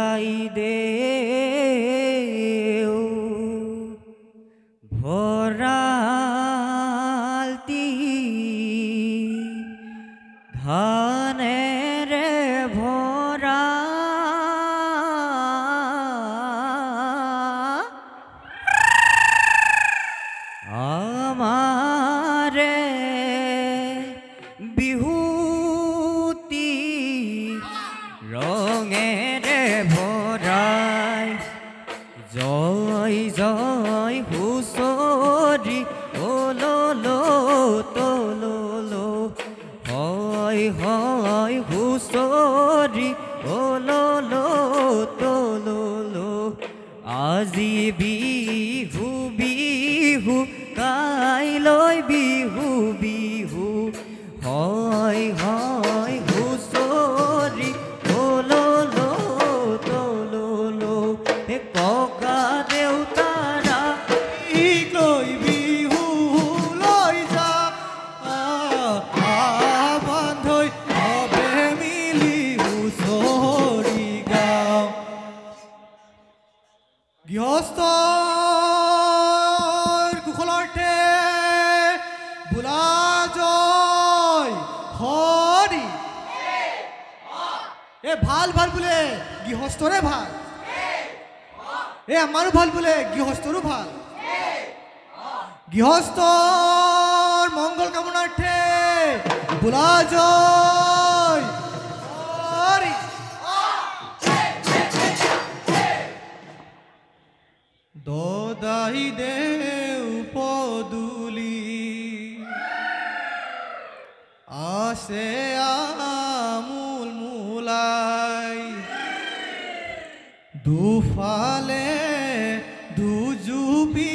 দোদাই দেও ভরালতি ধানের ভরা আমারে বিহুতি রঙের ভরায় জয় জয় হুসরি ওলো তোলো হয় হয় হুসরি ওলো তোলো আজি বিহু বিহু কাইলৈ বিহু বিহু হয় হয় হুসরি ওলো তোলো ককা দেউতারা লৈ বিহু লৈ যা বান্ধৈ সবে মিলি হুঁচৰি গাওঁ গৃহস্থৰ কুশলাৰ্থে বোলা জয় হৰি এ ভাল ভাল বোলে গৃহস্থৰে ভাল এ আমাৰো ভাল বোলে গৃহস্থৰো ভাল গৃহস্থৰ মংগল কামনাৰ্থে বোলা জয় হৰি দদাই দেও পদুলি আছে আমূল মূলাই দুফালে দুজুপি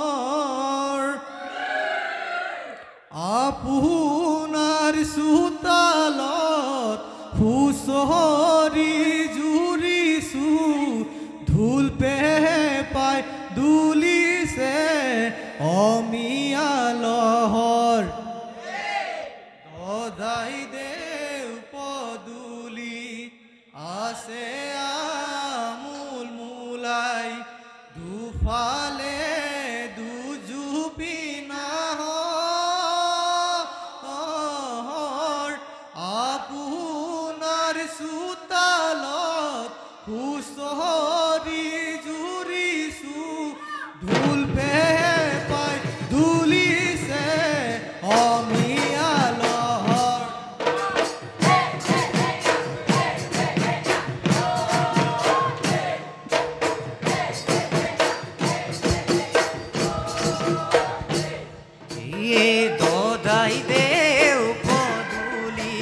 নাহৰ আপোনাৰ চোতালত হুঁচৰি জুৰিছো ঢোল পেঁপাই দুলিছে অমিয়া লহৰ দদাই দেও পদুলি আছে আমূল মূলাই দুফালে দুজুপি নাহৰ আপোনাৰ চোতালত হুঁচৰি জুৰিছো ঢোল পেঁপাই দুলিছে অমিয়া লহৰ এ দদাই দেও পদুলি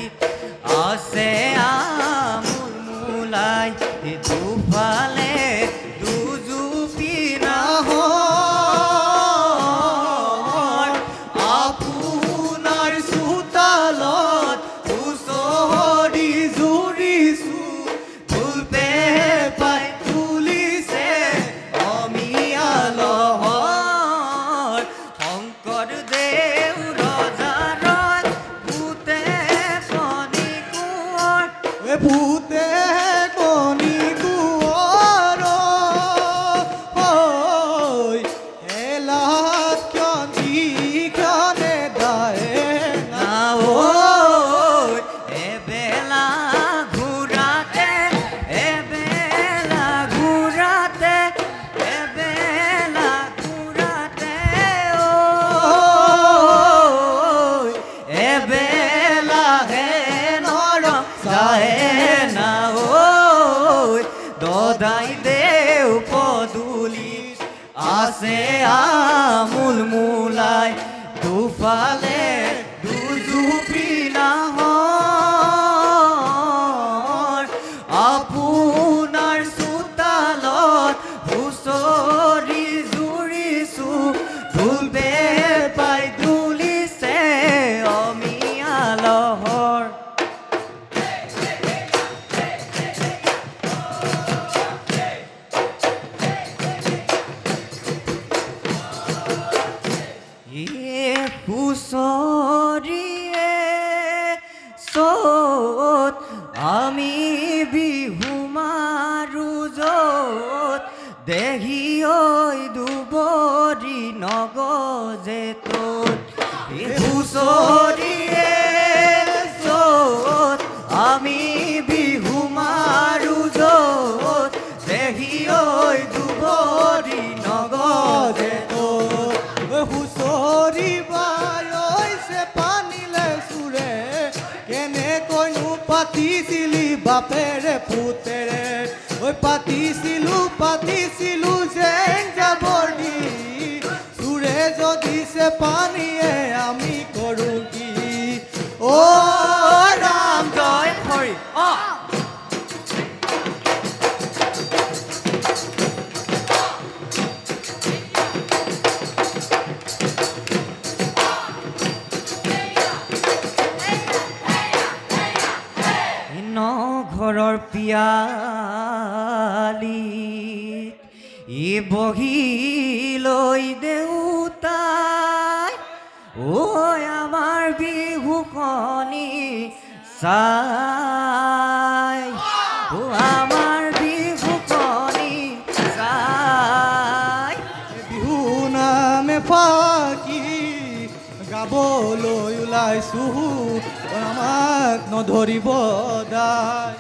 আছে আমূল মূলাই দুফালে দুজুপি নাহৰ আপোনাৰ চোতালত হুঁচৰি জুৰিছো ঢোল পেঁপাই তুলিছে অমিয়া লহৰ শংকৰদেৱ ৰজাৰ ভূতে কণী কোঁৱৰ ভূতে কণী কোঁৱৰ এলাহ ক্ষণে দায়ে নাৱৈ এবেলা ঘূৰাতে এবেলা ঘূৰাতে এবেলা ঘূৰাতে ঐ এবেলাহে নৰ যায় না ঐ দদাই দেও পদুলি আছে আমূল মূলাই দুফালে দুজুপি নাহৰ আপোনাৰ চোতালত হুঁচৰি জুৰিছো ঢোল পেঁপাই দুলিছে অমিয়া লহৰ হুঁচৰিয়ে য'ত আমি বিহু মাৰো য'ত দেহি ঐ দুবৰি নগজে তোত হুঁচৰিয়ে য'ত আমি বিহু মাৰো য'ত দেহি ঐ দুবৰি নগজে তোত হুঁচৰি বায়ছে পানীলে চুৰে কেনেকৈনো পাতিছিলি বাপেৰে পুতেৰে ঐ পাতিছিলো যেন যাবৰ দি চুৰে যদি সে পানীয়ে আমি কৰোঁ কি অ ৰাম জয় হৰি ঘৰৰ পিয়ালি ই বহি লৈ দেউতাই ঐ আমাৰ বিহুখনি চাই ও আমাৰ বিহুখনি চাই বিহু নামে ফাকি গাবলৈ ওলাইছো আমাক নধৰিব দাই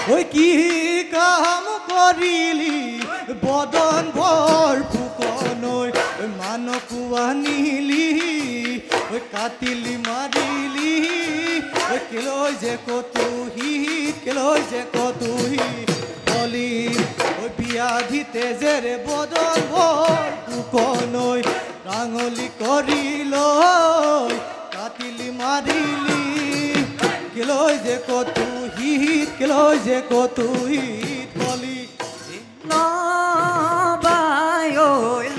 ঐ কি কাম কৰিলি বদন ভৰ ফুকনৈ মানকো আনিলি ঐ কাটিলি মাৰিলি কেলৈ যে কতুহিত বলি ঐ বিয়াধিতে যেৰে বদন ভৰ ফুকনৈ ৰাঙলি কৰি লৈ কাটিলি মাৰিলি কেলৈ যে কতুহিত বলি নবাই ঐ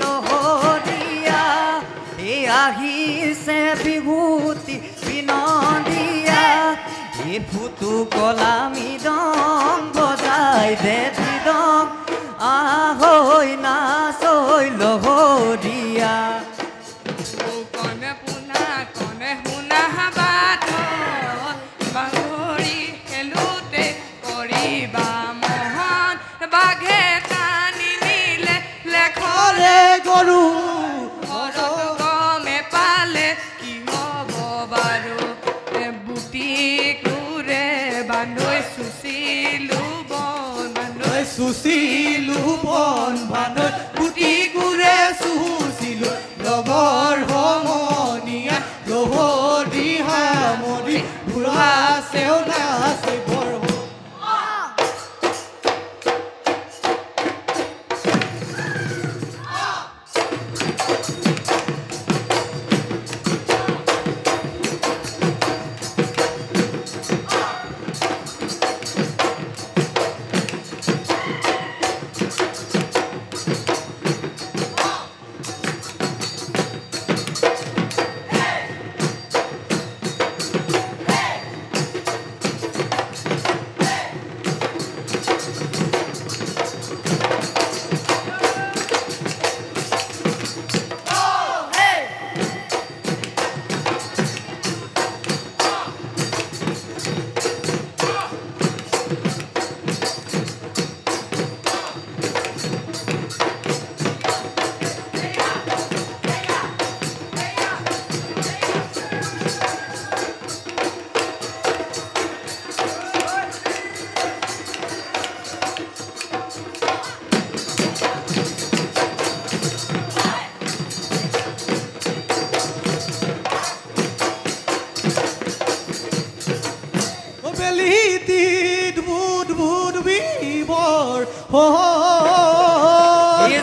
লহৰীয়া এই আহিছে বিভূতি বিনদিয়া এই ফুটু কলা মৃদং বজাই দে দিদং আহৈ নাচ ঐ লহৰীয়া কনে পুনা কনে শুনা বাত বাগৰি খেলোতে কৰিবা মহান বাঘে টানি নিলে লেখৰে গৰু ঘৰত গমে পালে কি হ'ব বাৰু বুটিক ৰুৰে বান্ধৈ চুচিলো বন বান্ধৈ গুটি গুৰে চুচিলো লগৰ সমনীয়া লহৰি সামৰি বুঢ়া চেওনা আছে বৰ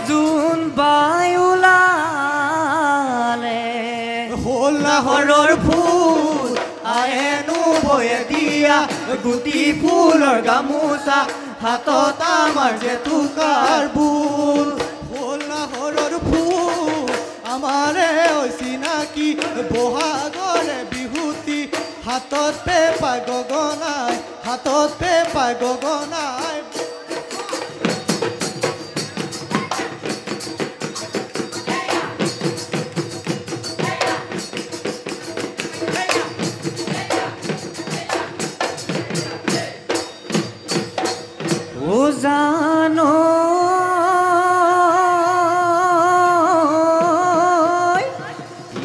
জুন বাই ওলালে হ'ল নাহৰৰ ফুল আয়েনো বয়ে দিয়া গুটি ফুলৰ গামোচা হাতত আমাৰ জেতুকাৰ বুল ফুল নাহৰৰ ফুল আমাৰে চিনাকি বহাগৰে বিহুতি হাতত পেপাই গগনাই হাতত পেপাই গগনাই জানো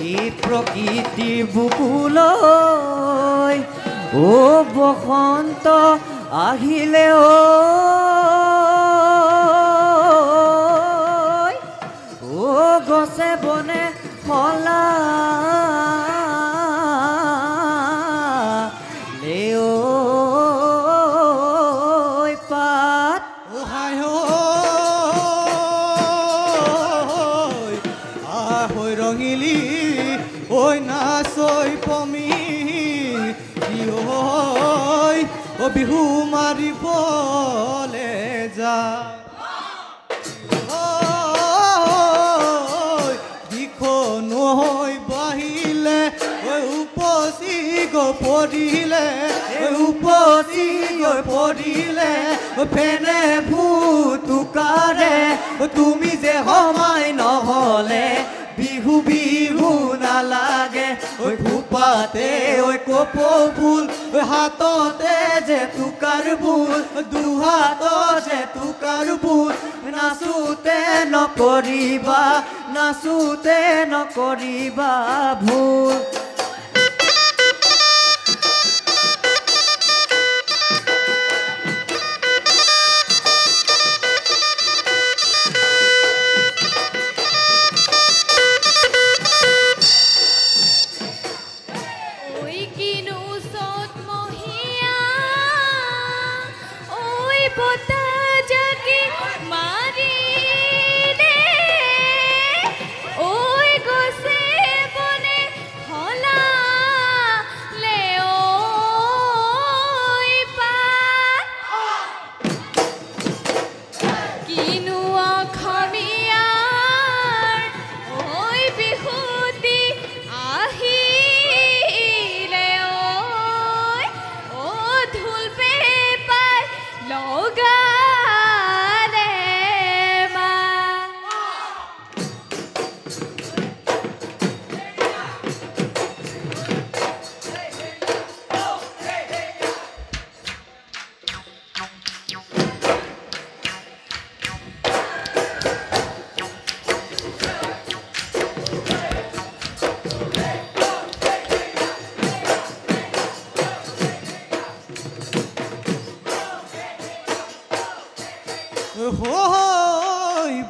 এই প্ৰকৃতিৰ বুকুলৈ ও বসন্ত আহিলে ও গছে বনে ফলা ৰঙিলি ঐ নাচৈ পমি ঐ বিহু মাৰিবলে যা দিখন বাহিলে ঐ উপচি গৈ পৰিলে উপচি গৈ পৰিলে ফেনে ভুতুকাৰে তুমি যে সমাই নহ'লে বিহু বিহু নালাগে ঐ খোপাতে ঐ কপৌ ফুল হাততে জেতুকাৰ বুল দুহাতত জেতুকাৰ বুল নাচোতে নকৰিবা ভুল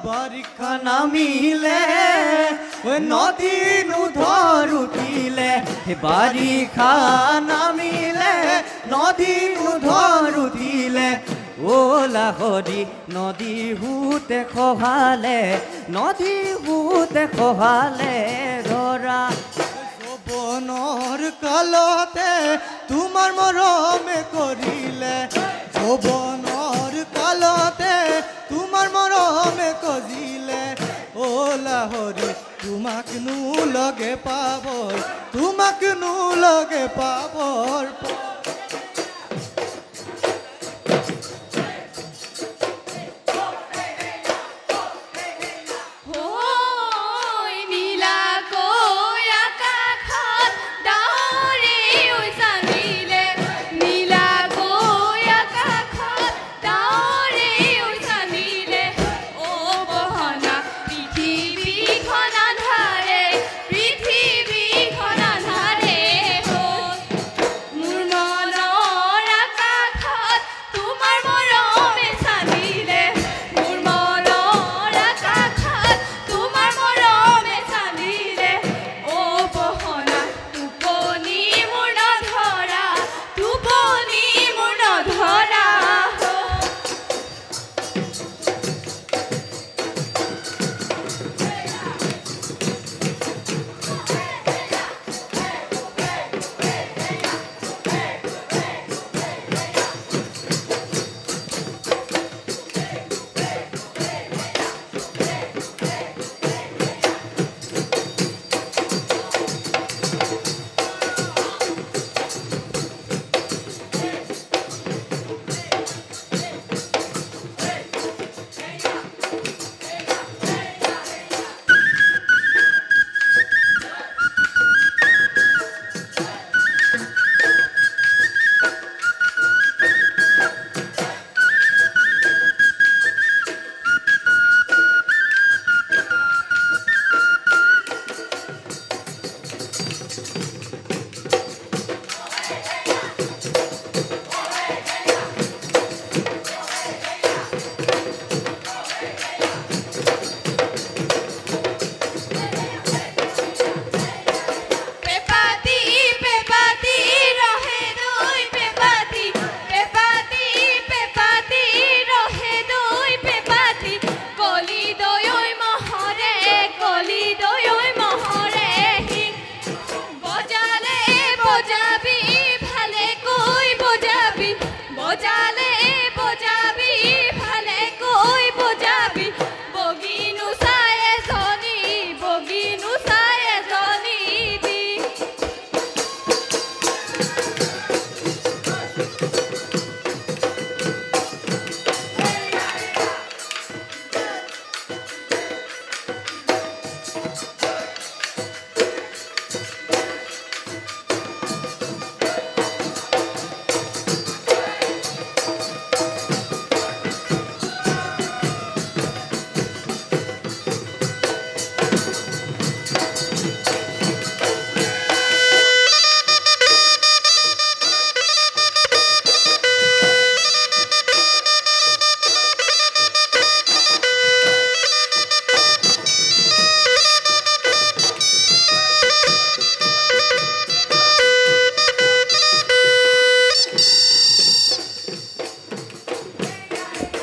বাৰিষা নামিলে নদী নুধৰ উঠিলে বাৰিষা নামিলে নদী নুধৰ উঠিলে লাহৰি নদী সুতে খহালে ধৰা যৌৱনৰ কালতে তোমাৰ মৰমে কৰিলে যৌৱনৰ কালতে তোমাৰ মৰমে কজিলে লাহৰি তোমাক নো লগে পাবৰ মোৰ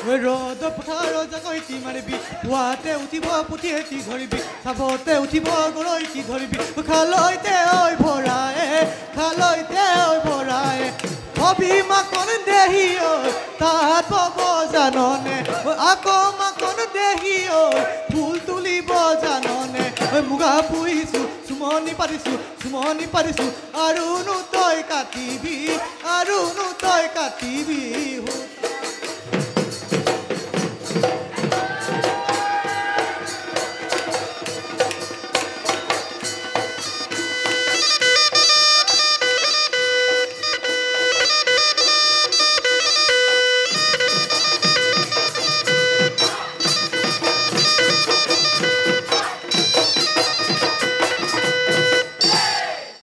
ৰ'দ পথাৰ জাকৈটি মাৰিবি পুৱাতে উঠিব পুঠি এটি ধৰিবি চাবতে উঠিব গৰৈটি ধৰিবি খালৈতে ঐ ভৰাই খালৈতে ঐ ভৰাই কবি মাকন দেহি ঐ তাত বব জাননে আকৌ মাকন দেহি ঐ ফুল তুলিব জাননে মুগা পুহিছো চুমনি পাৰিছো আৰুনো তই কাটিবি